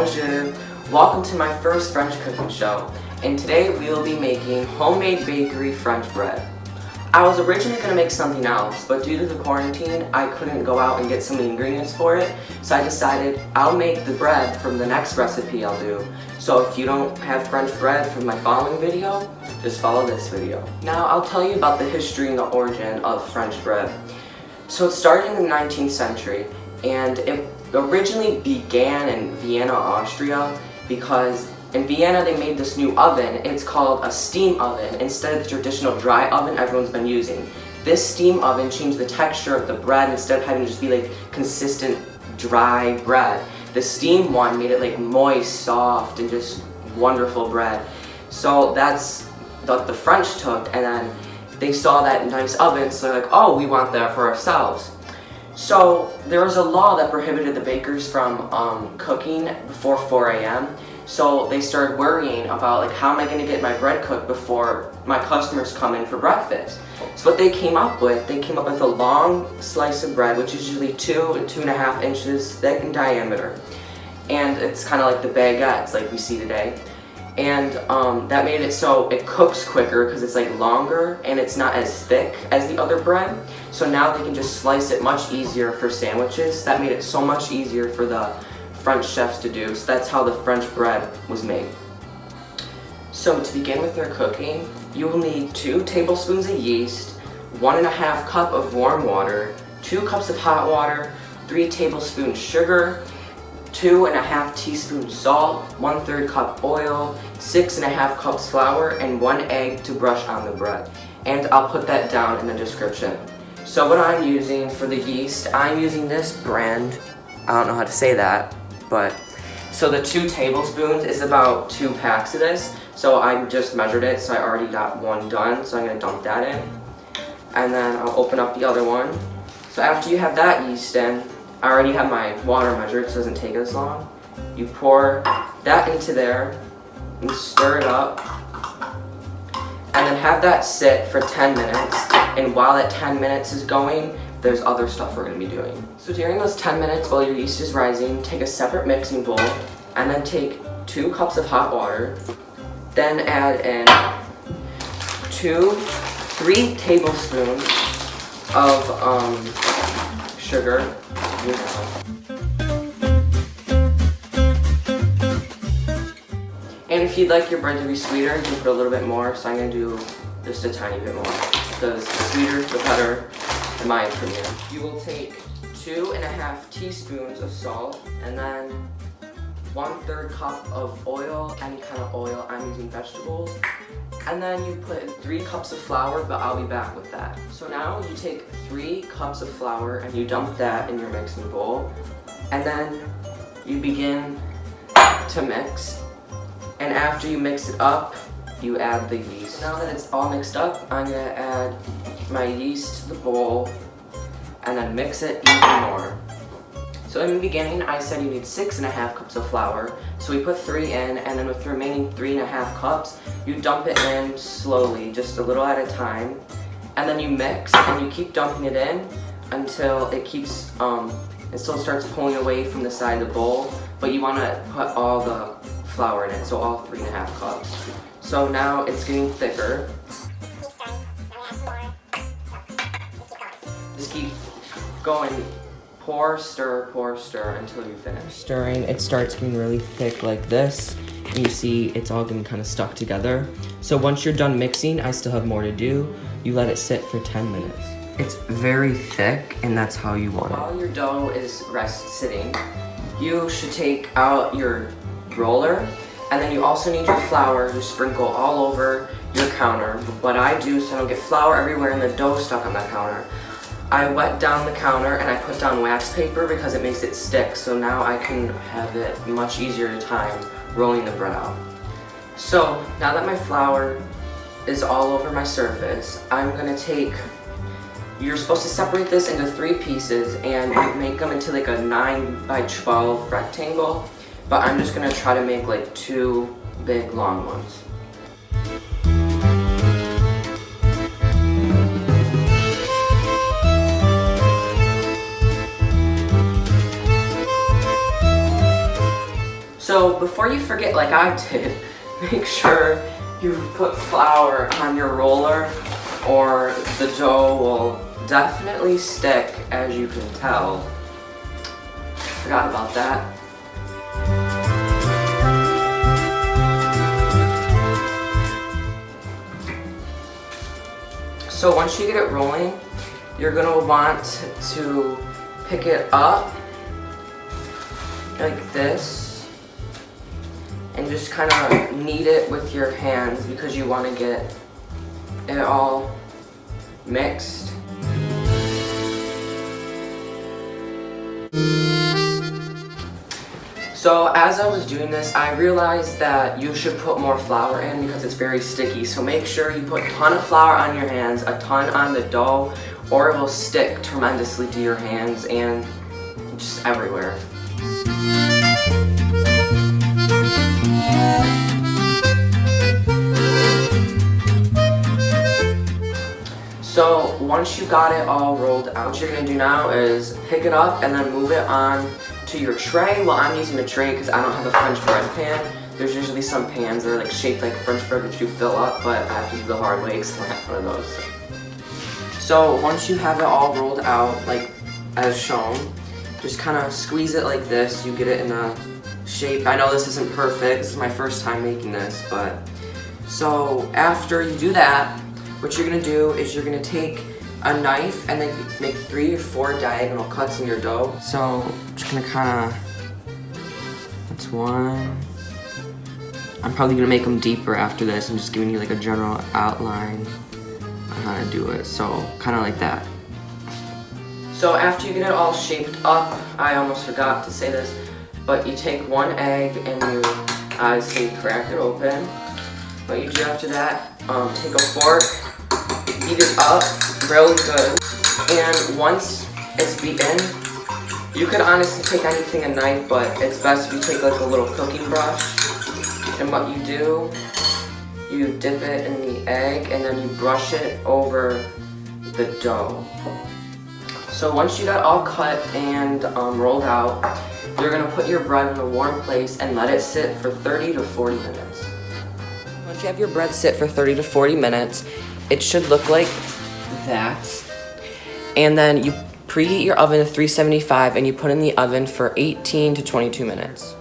Bonjour! Welcome to my first French cooking show, and today we will be making homemade bakery French bread. I was originally going to make something else, but due to the quarantine, I couldn't go out and get some of the ingredients for it, so I decided I'll make the bread from the next recipe I'll do. So if you don't have French bread from my following video, just follow this video. Now I'll tell you about the history and the origin of French bread. So it started in the 19th century, and it originally began in Vienna, Austria, because in Vienna they made this new oven. It's called a steam oven instead of the traditional dry oven everyone's been using. This steam oven changed the texture of the bread. Instead of having to just be like consistent dry bread, the steam one made it like moist, soft, and just wonderful bread. So that's what the French took, and then they saw that nice oven, so they're like, oh, we want that for ourselves. So there was a law that prohibited the bakers from cooking before 4 a.m. So they started worrying about, like, how am I going to get my bread cooked before my customers come in for breakfast? So what they came up with a long slice of bread, which is usually 2 and 2.5 inches thick in diameter. And it's kind of like the baguettes like we see today. And that made it so it cooks quicker because it's like longer and it's not as thick as the other bread. So now they can just slice it much easier for sandwiches. That made it so much easier for the French chefs to do. So that's how the French bread was made. So to begin with their cooking, you will need 2 tablespoons of yeast, 1.5 cup of warm water, 2 cups of hot water, 3 tablespoons sugar, 2.5 teaspoons salt, 1/3 cup oil, 6.5 cups flour, and 1 egg to brush on the bread. And I'll put that down in the description. So what I'm using for the yeast, I'm using this brand. I don't know how to say that, but so the 2 tablespoons is about 2 packs of this. So I just measured it, so I already got 1 done. So I'm gonna dump that in, and then I'll open up the other one. So after you have that yeast in, I already have my water measured, so it doesn't take as long. You pour that into there and stir it up, and then have that sit for 10 minutes. And while that 10 minutes is going, there's other stuff we're gonna be doing. So during those 10 minutes while your yeast is rising, take a separate mixing bowl, and then take 2 cups of hot water, then add in 3 tablespoons of sugar. And if you'd like your bread to be sweeter, you can put a little bit more, so I'm going to do just a tiny bit more, because the sweeter the better, in my opinion. You will take 2.5 teaspoons of salt, and then 1/3 cup of oil, any kind of oil. I'm using vegetables. And then you put 3 cups of flour, but I'll be back with that. So now you take 3 cups of flour and you dump that in your mixing bowl. And then you begin to mix. And after you mix it up, you add the yeast. Now that it's all mixed up, I'm gonna add my yeast to the bowl and then mix it even more. So in the beginning, I said you need 6.5 cups of flour. So we put 3 in, and then with the remaining 3.5 cups, you dump it in slowly, just a little at a time. And then you mix, and you keep dumping it in until it keeps, it still starts pulling away from the side of the bowl, but you wanna put all the flour in it, so all 3.5 cups. So now it's getting thicker. Just keep going. Pour, stir until you finish. Stirring, it starts getting really thick like this. And you see it's all getting kind of stuck together. So once you're done mixing, I still have more to do. You let it sit for 10 minutes. It's very thick, and that's how you want it. While your dough is sitting, you should take out your roller, and then you also need your flour to sprinkle all over your counter. What I do, so I don't get flour everywhere and the dough stuck on the counter, I wet down the counter and I put down wax paper because it makes it stick, so now I can have it much easier time rolling the bread out. So now that my flour is all over my surface, I'm gonna take, you're supposed to separate this into 3 pieces and make them into like a 9 by 12 rectangle, but I'm just gonna try to make like 2 big long ones. So So before you forget like I did, make sure you put flour on your roller or the dough will definitely stick, as you can tell. Forgot about that. So once you get it rolling, you're gonna want to pick it up like this and just kind of knead it with your hands because you want to get it all mixed. So as I was doing this, I realized that you should put more flour in because it's very sticky. So make sure you put a ton of flour on your hands, a ton on the dough, or it will stick tremendously to your hands and just everywhere. So once you got it all rolled out, what you're gonna do now is pick it up and then move it on to your tray. Well, I'm using a tray because I don't have a French bread pan. There's usually some pans that are like shaped like French bread which you fill up, but I have to do the hard way because I don't have one of those. So once you have it all rolled out, like as shown, just kind of squeeze it like this. You get it in a shape. I know this isn't perfect. This is my first time making this, but so after you do that, what you're gonna do is you're gonna take a knife and then make 3 or 4 diagonal cuts in your dough. So I'm just gonna kind of, that's one. I'm probably gonna make them deeper after this. I'm just giving you like a general outline on how to do it. So kind of like that. So after you get it all shaped up, I almost forgot to say this, but you take 1 egg and you obviously crack it open. What you do after that, take a fork, beat it up really good, and once it's beaten, you could honestly take anything, a knife, but it's best if you take like a little cooking brush. And what you do, you dip it in the egg and then you brush it over the dough. So once you got all cut and rolled out, you're gonna put your bread in a warm place and let it sit for 30 to 40 minutes. Once you have your bread sit for 30 to 40 minutes, it should look like that. And then you preheat your oven to 375 and you put in the oven for 18 to 22 minutes.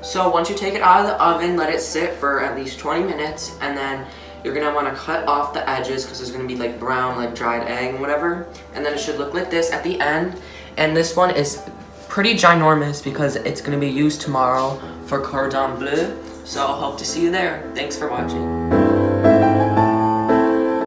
So once you take it out of the oven, let it sit for at least 20 minutes, and then you're gonna wanna cut off the edges because there's gonna be like brown, like dried egg and whatever. And then it should look like this at the end. And this one is pretty ginormous because it's gonna be used tomorrow for cordon bleu. So I hope to see you there. Thanks for watching.